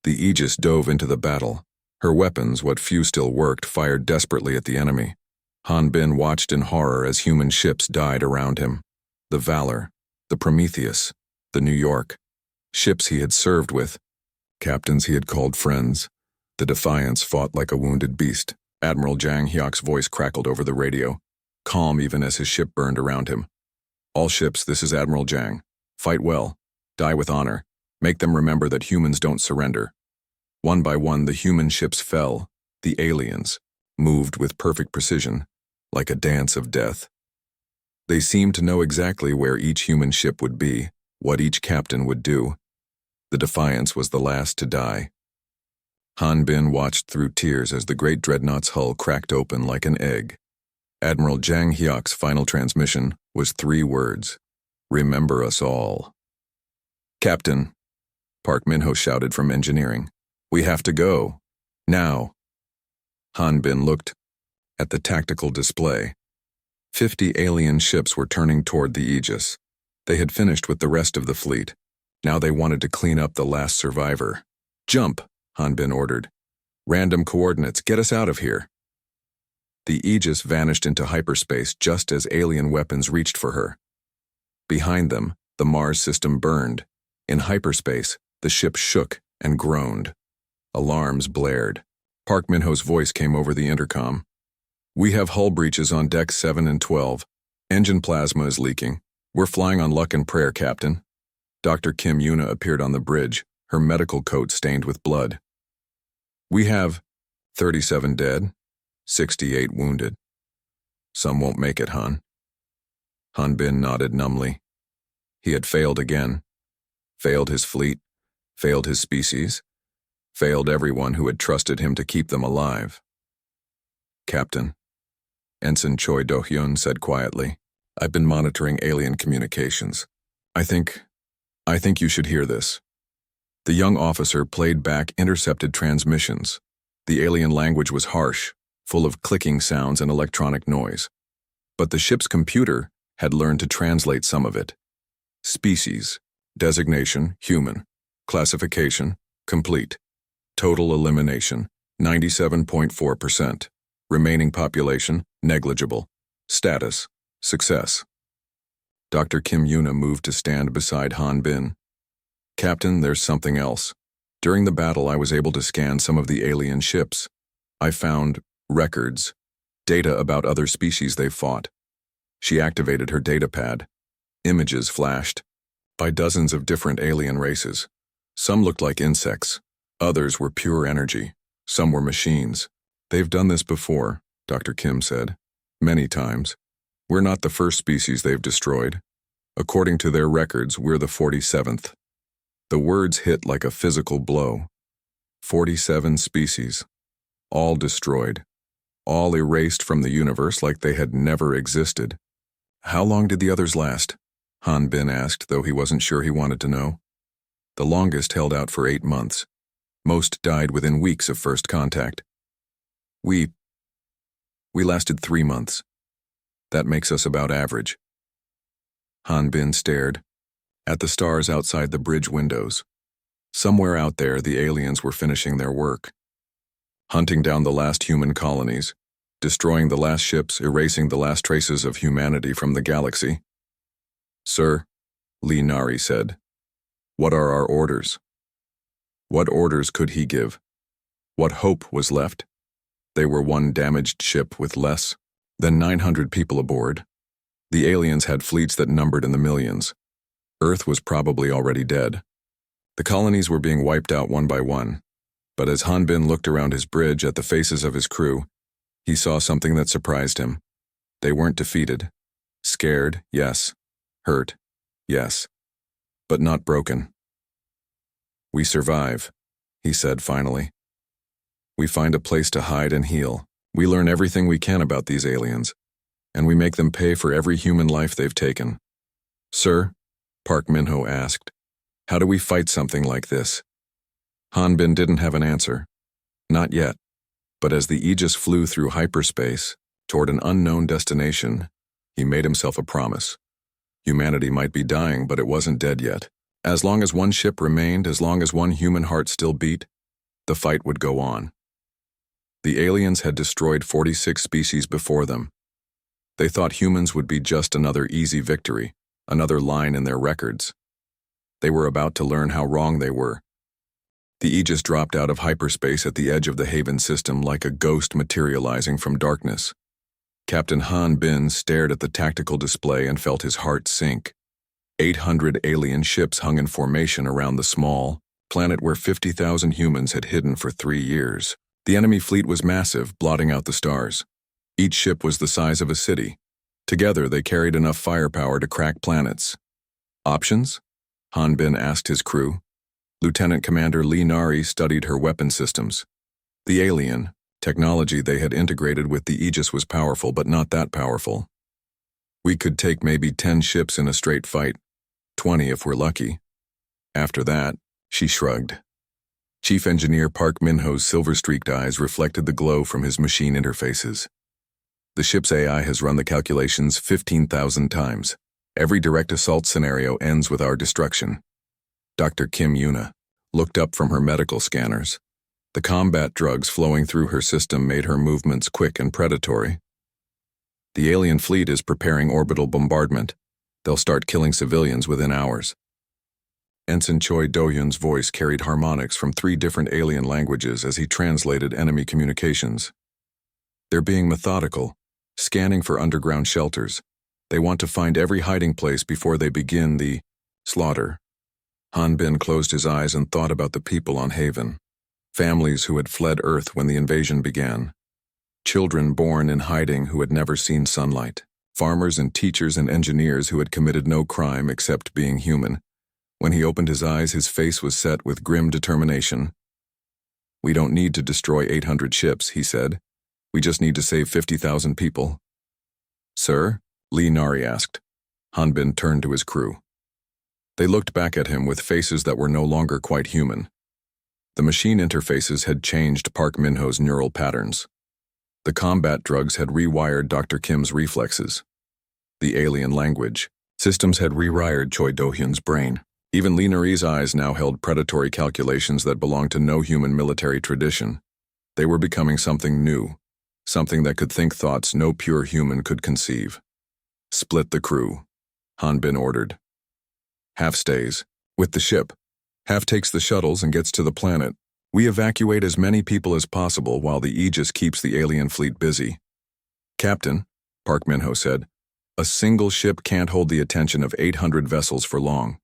The Aegis dove into the battle. Her weapons, what few still worked, fired desperately at the enemy. Han Bin watched in horror as human ships died around him. The Valor, the Prometheus, the New York. Ships he had served with. Captains he had called friends. The Defiance fought like a wounded beast. Admiral Jang Hyok's voice crackled over the radio, calm even as his ship burned around him. All ships, this is Admiral Jang. Fight well. Die with honor. Make them remember that humans don't surrender. One by one, the human ships fell. The aliens moved with perfect precision, like a dance of death. They seemed to know exactly where each human ship would be, what each captain would do. The Defiance was the last to die. Han Bin watched through tears as the great dreadnought's hull cracked open like an egg. Admiral Jang Hyok's final transmission was 3 words. Remember us all. Captain, Park Minho shouted from engineering. We have to go. Now. Han Bin looked at the tactical display. 50 alien ships were turning toward the Aegis. They had finished with the rest of the fleet. Now they wanted to clean up the last survivor. Jump, Han Bin ordered. Random coordinates, get us out of here. The Aegis vanished into hyperspace just as alien weapons reached for her. Behind them, the Mars system burned. In hyperspace, the ship shook and groaned. Alarms blared. Park Minho's voice came over the intercom. We have hull breaches on decks 7 and 12. Engine plasma is leaking. We're flying on luck and prayer, Captain. Dr. Kim Yuna appeared on the bridge, her medical coat stained with blood. We have 37 dead, 68 wounded. Some won't make it, Han. Han Bin nodded numbly. He had failed again. Failed his fleet, failed his species, failed everyone who had trusted him to keep them alive. Captain, Ensign Choi Do-hyun said quietly, I've been monitoring alien communications. I think you should hear this. The young officer played back intercepted transmissions. The alien language was harsh, full of clicking sounds and electronic noise. But the ship's computer had learned to translate some of it. Species, designation, human. Classification, complete. Total elimination, 97.4%. Remaining population, negligible. Status, success. Dr. Kim Yuna moved to stand beside Han Bin. Captain, there's something else. During the battle, I was able to scan some of the alien ships. I found records, data about other species they fought. She activated her data pad. Images flashed by dozens of different alien races. Some looked like insects. Others were pure energy. Some were machines. They've done this before, Dr. Kim said. Many times. We're not the first species they've destroyed. According to their records, we're the 47th. The words hit like a physical blow. 47 species. All destroyed. All erased from the universe like they had never existed. How long did the others last? Han Bin asked, though he wasn't sure he wanted to know. The longest held out for 8 months. Most died within weeks of first contact. We lasted 3 months. That makes us about average. Han Bin stared at the stars outside the bridge windows. Somewhere out there, the aliens were finishing their work. Hunting down the last human colonies, destroying the last ships, erasing the last traces of humanity from the galaxy. Sir, Li Nari said, what are our orders? What orders could he give? What hope was left? They were one damaged ship with less than 900 people aboard. The aliens had fleets that numbered in the millions. Earth was probably already dead. The colonies were being wiped out one by one. But as Han Bin looked around his bridge at the faces of his crew, he saw something that surprised him. They weren't defeated. Scared, yes. Hurt, yes. But not broken. "We survive," he said finally. "We find a place to hide and heal. We learn everything we can about these aliens, and we make them pay for every human life they've taken." "Sir," Park Min-ho asked, "how do we fight something like this?" Han Bin didn't have an answer. Not yet. But as the Aegis flew through hyperspace toward an unknown destination, he made himself a promise. Humanity might be dying, but it wasn't dead yet. As long as one ship remained, as long as one human heart still beat, the fight would go on. The aliens had destroyed 46 species before them. They thought humans would be just another easy victory, another line in their records. They were about to learn how wrong they were. The Aegis dropped out of hyperspace at the edge of the Haven system like a ghost materializing from darkness. Captain Han Bin stared at the tactical display and felt his heart sink. 800 alien ships hung in formation around the small planet where 50,000 humans had hidden for 3 years. The enemy fleet was massive, blotting out the stars. Each ship was the size of a city. Together, they carried enough firepower to crack planets. "Options?" Han Bin asked his crew. Lieutenant Commander Lee Nari studied her weapon systems. The alien technology they had integrated with the Aegis was powerful, but not that powerful. "We could take maybe 10 ships in a straight fight, 20 if we're lucky. After that," she shrugged. Chief Engineer Park Min-ho's silver-streaked eyes reflected the glow from his machine interfaces. "The ship's AI has run the calculations 15,000 times. Every direct assault scenario ends with our destruction." Dr. Kim Yuna looked up from her medical scanners. The combat drugs flowing through her system made her movements quick and predatory. "The alien fleet is preparing orbital bombardment. They'll start killing civilians within hours." Ensign Choi Do-hyun's voice carried harmonics from 3 different alien languages as he translated enemy communications. "They're being methodical, scanning for underground shelters. They want to find every hiding place before they begin the slaughter." Han Bin closed his eyes and thought about the people on Haven. Families who had fled Earth when the invasion began. Children born in hiding who had never seen sunlight. Farmers and teachers and engineers who had committed no crime except being human. When he opened his eyes, his face was set with grim determination. "We don't need to destroy 800 ships," he said. "We just need to save 50,000 people." "Sir?" Lee Nari asked. Han Bin turned to his crew. They looked back at him with faces that were no longer quite human. The machine interfaces had changed Park Min-ho's neural patterns. The combat drugs had rewired Dr. Kim's reflexes. The alien language systems had rewired Choi Do-hyun's brain. Even Lee Nari's eyes now held predatory calculations that belonged to no human military tradition. They were becoming something new, something that could think thoughts no pure human could conceive. "Split the crew," Han Bin ordered. "Half stays with the ship. Half takes the shuttles and gets to the planet. We evacuate as many people as possible while the Aegis keeps the alien fleet busy." "Captain," Park Min-ho said, "a single ship can't hold the attention of 800 vessels for long.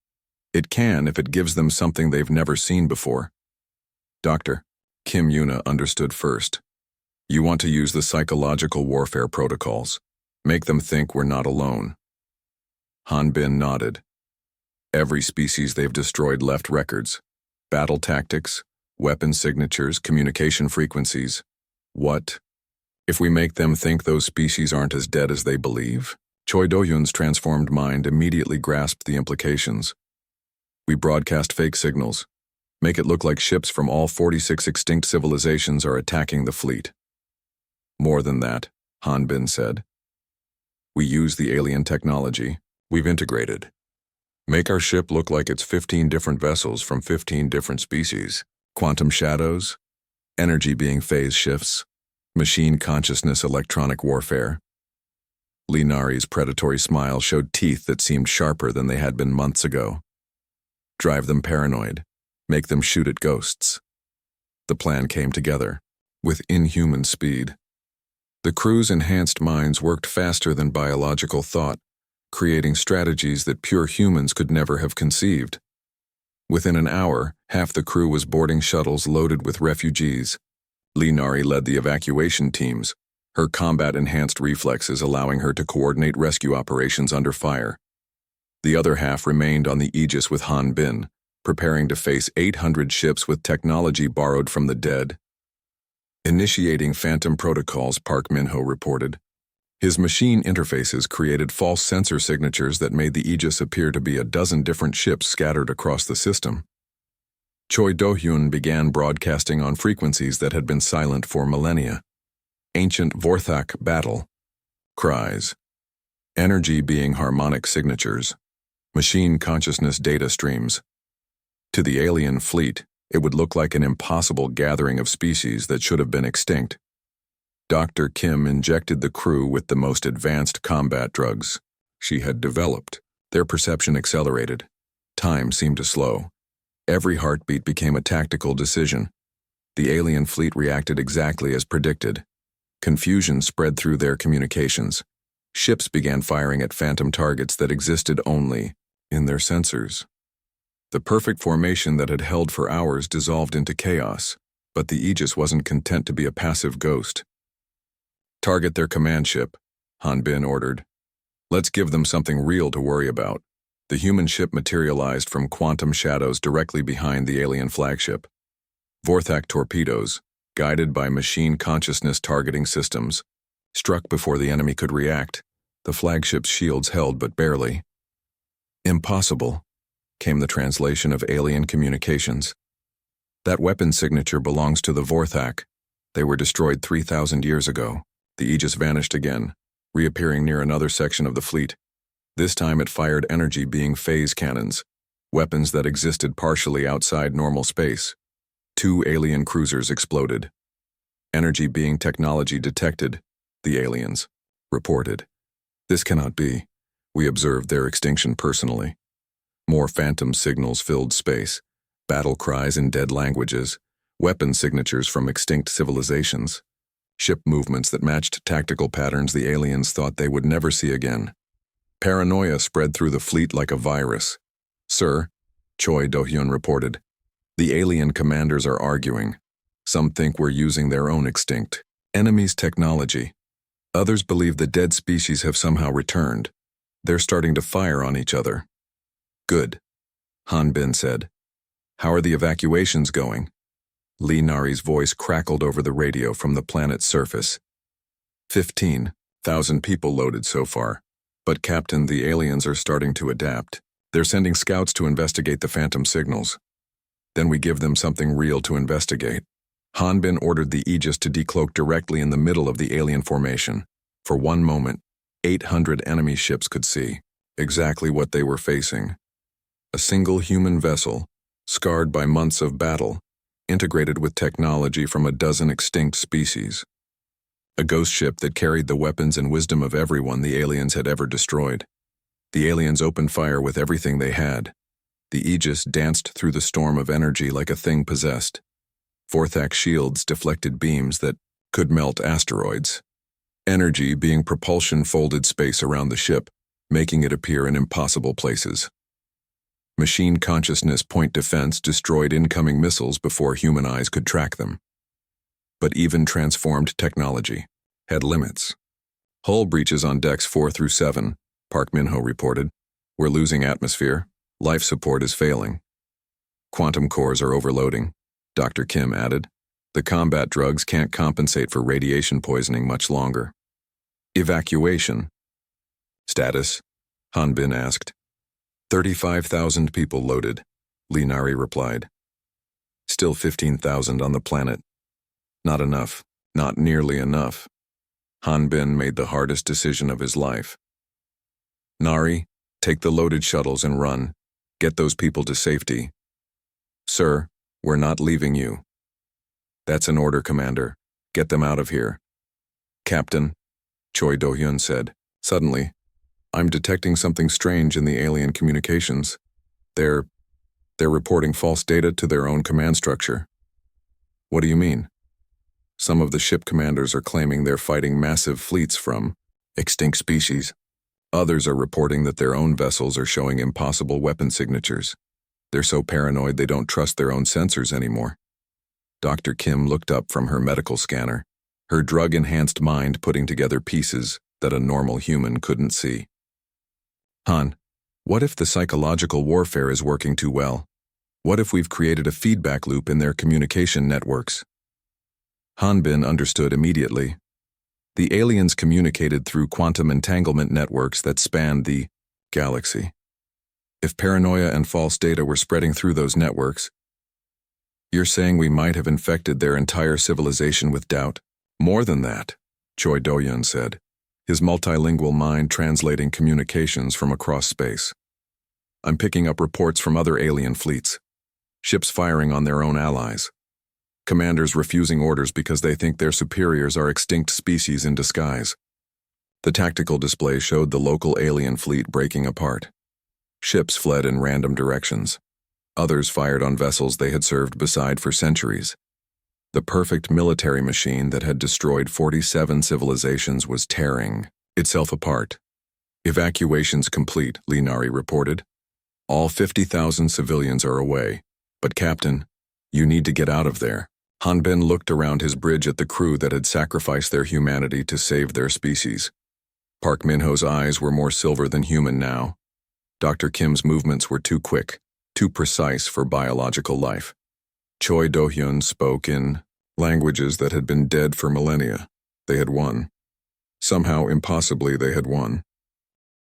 It can if it gives them something they've never seen before." "Doctor," Kim Yuna understood first. "You want to use the psychological warfare protocols. Make them think we're not alone." Han Bin nodded. "Every species they've destroyed left records. Battle tactics, weapon signatures, communication frequencies. What if we make them think those species aren't as dead as they believe?" Choi Do-hyun's transformed mind immediately grasped the implications. "We broadcast fake signals. Make it look like ships from all 46 extinct civilizations are attacking the fleet." "More than that," Han Bin said. "We use the alien technology we've integrated. Make our ship look like it's 15 different vessels from 15 different species. Quantum shadows, energy being phase shifts, machine consciousness electronic warfare." Lee Nari's predatory smile showed teeth that seemed sharper than they had been months ago. "Drive them paranoid. Make them shoot at ghosts. The plan came together, with inhuman speed. The crew's enhanced minds worked faster than biological thought, creating strategies that pure humans could never have conceived. Within an hour, half the crew was boarding shuttles loaded with refugees. Nari led the evacuation teams, her combat-enhanced reflexes allowing her to coordinate rescue operations under fire. The other half remained on the Aegis with Han Bin, preparing to face 800 ships with technology borrowed from the dead. Initiating Phantom protocols, Park Min-ho reported. His machine interfaces created false sensor signatures that made the Aegis appear to be a dozen different ships scattered across the system. Choi Do-hyun began broadcasting on frequencies that had been silent for millennia. Ancient Vorthak battle cries, energy being harmonic signatures, machine consciousness data streams. To the alien fleet, it would look like an impossible gathering of species that should have been extinct. Dr. Kim injected the crew with the most advanced combat drugs she had developed. Their perception accelerated. Time seemed to slow. Every heartbeat became a tactical decision. The alien fleet reacted exactly as predicted. Confusion spread through their communications. Ships began firing at phantom targets that existed only in their sensors. The perfect formation that had held for hours dissolved into chaos, but the Aegis wasn't content to be a passive ghost. Target their command ship, Han Bin ordered. Let's give them something real to worry about. The human ship materialized from quantum shadows directly behind the alien flagship. Vorthak torpedoes, guided by machine consciousness targeting systems, struck before the enemy could react. The flagship's shields held but barely. Impossible, came the translation of alien communications. That weapon signature belongs to the Vorthak. They were destroyed 3,000 years ago. The Aegis vanished again, reappearing near another section of the fleet. This time it fired energy being phase cannons, weapons that existed partially outside normal space. 2 alien cruisers exploded. Energy being technology detected, the aliens reported. This cannot be. We observed their extinction personally. More phantom signals filled space, battle cries in dead languages, weapon signatures from extinct civilizations, ship movements that matched tactical patterns the aliens thought they would never see again. Paranoia spread through the fleet like a virus. Sir, Choi Do-hyun reported, the alien commanders are arguing. Some think we're using their own extinct enemy's technology. Others believe the dead species have somehow returned. They're starting to fire on each other. Good, Han Bin said. How are the evacuations going? Nari's voice crackled over the radio from the planet's surface. 15,000 people loaded so far. But Captain, the aliens are starting to adapt. They're sending scouts to investigate the phantom signals. Then we give them something real to investigate. Han Bin ordered the Aegis to decloak directly in the middle of the alien formation. For one moment, 800 enemy ships could see exactly what they were facing. A single human vessel, scarred by months of battle, integrated with technology from a dozen extinct species. A ghost ship that carried the weapons and wisdom of everyone the aliens had ever destroyed. The aliens opened fire with everything they had. The Aegis danced through the storm of energy like a thing possessed. Vorthak shields deflected beams that could melt asteroids. Energy being propulsion folded space around the ship, making it appear in impossible places. Machine consciousness point defense destroyed incoming missiles before human eyes could track them. But even transformed technology had limits. Hull breaches on decks 4 through 7, Park Min-ho reported. We're losing atmosphere. Life support is failing. Quantum cores are overloading, Dr. Kim added. The combat drugs can't compensate for radiation poisoning much longer. Evacuation. Status? Han Bin asked. 35,000 people loaded, Nari replied. Still 15,000 on the planet. Not enough. Not nearly enough. Han Bin made the hardest decision of his life. Nari, take the loaded shuttles and run. Get those people to safety. Sir, we're not leaving you. That's an order, Commander. Get them out of here. Captain, Choi Do-hyun said. Suddenly, I'm detecting something strange in the alien communications. They're They're reporting false data to their own command structure. What do you mean? Some of the ship commanders are claiming they're fighting massive fleets from extinct species. Others are reporting that their own vessels are showing impossible weapon signatures. They're so paranoid they don't trust their own sensors anymore. Dr. Kim looked up from her medical scanner, her drug-enhanced mind putting together pieces that a normal human couldn't see. Han, what if the psychological warfare is working too well? What if we've created a feedback loop in their communication networks? Hanbin understood immediately. The aliens communicated through quantum entanglement networks that spanned the galaxy. If paranoia and false data were spreading through those networks, you're saying we might have infected their entire civilization with doubt? More than that, Choi Do-yun said, his multilingual mind translating communications from across space. I'm picking up reports from other alien fleets. Ships firing on their own allies. Commanders refusing orders because they think their superiors are extinct species in disguise. The tactical display showed the local alien fleet breaking apart. Ships fled in random directions. Others fired on vessels they had served beside for centuries. The perfect military machine that had destroyed 47 civilizations was tearing itself apart. Evacuations complete, Linari reported. All 50,000 civilians are away. But Captain, you need to get out of there. Hanbin looked around his bridge at the crew that had sacrificed their humanity to save their species. Park Min-ho's eyes were more silver than human now. Dr. Kim's movements were too quick, too precise for biological life. Choi Do-hyun spoke in languages that had been dead for millennia. They had won. Somehow, impossibly, they had won.